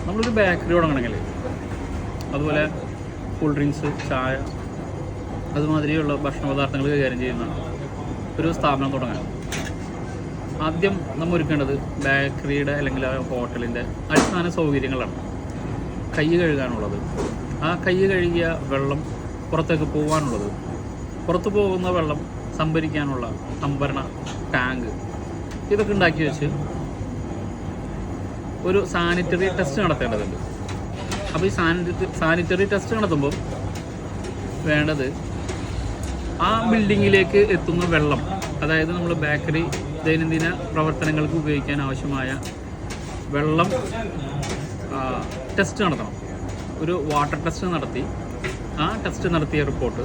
നമ്മളൊരു ബേക്കറി തുടങ്ങണമെങ്കിൽ അതുപോലെ cool drinks, ചായ, അതുമാതിരിയുള്ള ഭക്ഷണ പദാർത്ഥങ്ങൾ കൈകാര്യം ചെയ്യുന്ന ഒരു സ്ഥാപനം തുടങ്ങാൻ ആദ്യം നമ്മൾ ഒരുക്കേണ്ടത് ബേക്കറിയുടെ അല്ലെങ്കിൽ ആ ഹോട്ടലിൻ്റെ അടിസ്ഥാന സൗകര്യങ്ങളാണ്. കൈ കഴുകാനുള്ളത്, ആ കൈ കഴുകിയ വെള്ളം പുറത്തേക്ക് പോകാനുള്ളത്, പുറത്തു പോകുന്ന വെള്ളം സംഭരിക്കാനുള്ള സംഭരണ ടാങ്ക്, ഇതൊക്കെ ഉണ്ടാക്കി വെച്ച് ഒരു സാനിറ്ററി ടെസ്റ്റ് നടത്തേണ്ടതുണ്ട്. അപ്പോൾ ഈ സാനിറ്ററി ടെസ്റ്റ് നടത്തുമ്പോൾ വേണ്ടത് ആ ബിൽഡിങ്ങിലേക്ക് എത്തുന്ന വെള്ളം, അതായത് നമ്മൾ ബേക്കറി ദൈനംദിന പ്രവർത്തനങ്ങൾക്ക് ഉപയോഗിക്കാൻ ആവശ്യമായ വെള്ളം ടെസ്റ്റ് നടത്തണം. ഒരു വാട്ടർ ടെസ്റ്റ് നടത്തി ആ ടെസ്റ്റ് നടത്തിയ റിപ്പോർട്ട്,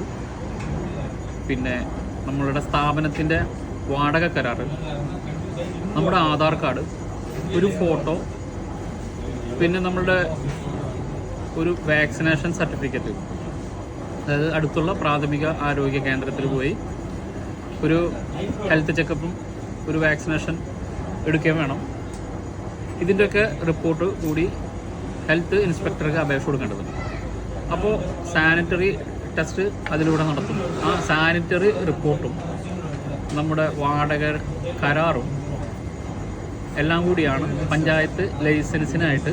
പിന്നെ നമ്മളുടെ സ്ഥാപനത്തിൻ്റെ വാടക കരാറ്, നമ്മുടെ ആധാർ കാർഡ്, ഒരു ഫോട്ടോ, പിന്നെ നമ്മളുടെ ഒരു വാക്സിനേഷൻ സർട്ടിഫിക്കറ്റ്, അതായത് അടുത്തുള്ള പ്രാഥമിക ആരോഗ്യ കേന്ദ്രത്തിൽ പോയി ഒരു ഹെൽത്ത് ചെക്കപ്പും ഒരു വാക്സിനേഷൻ എടുക്കുകയും വേണം. ഇതിൻ്റെയൊക്കെ റിപ്പോർട്ട് കൂടി ഹെൽത്ത് ഇൻസ്പെക്ടർക്ക് അപേക്ഷ കൊടുക്കേണ്ടതുണ്ട്. അപ്പോൾ സാനിറ്ററി ടെസ്റ്റ് അതിലൂടെ നടത്തും. ആ സാനിറ്ററി റിപ്പോർട്ടും നമ്മുടെ വാടക കരാറും എല്ലാം കൂടിയാണ് പഞ്ചായത്ത് ലൈസൻസിനായിട്ട്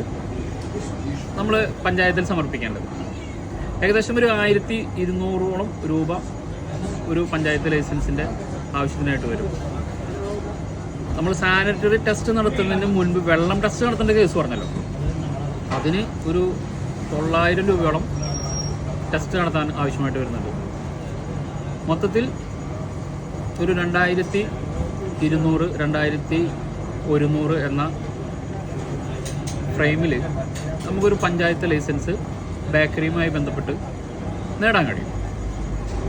നമ്മൾ പഞ്ചായത്തിൽ സമർപ്പിക്കേണ്ടത്. ഏകദേശം ഒരു 1200ഓളം രൂപ ഒരു പഞ്ചായത്ത് ലൈസൻസിൻ്റെ ആവശ്യത്തിനായിട്ട് വരും. നമ്മൾ സാനിറ്ററി ടെസ്റ്റ് നടത്തുന്നതിന് മുൻപ് വെള്ളം ടെസ്റ്റ് നടത്തേണ്ട കേസ് പറഞ്ഞല്ലോ, അതിന് ഒരു 900 രൂപയോളം ടെസ്റ്റ് നടത്താൻ ആവശ്യമായിട്ട് വരുന്നുണ്ട്. മൊത്തത്തിൽ ഒരു 2200, 2100 എന്ന ഫ്രെയിമിൽ നമുക്കൊരു പഞ്ചായത്ത് ലൈസൻസ് ബേക്കറിയുമായി ബന്ധപ്പെട്ട് നേടാൻ കഴിയും.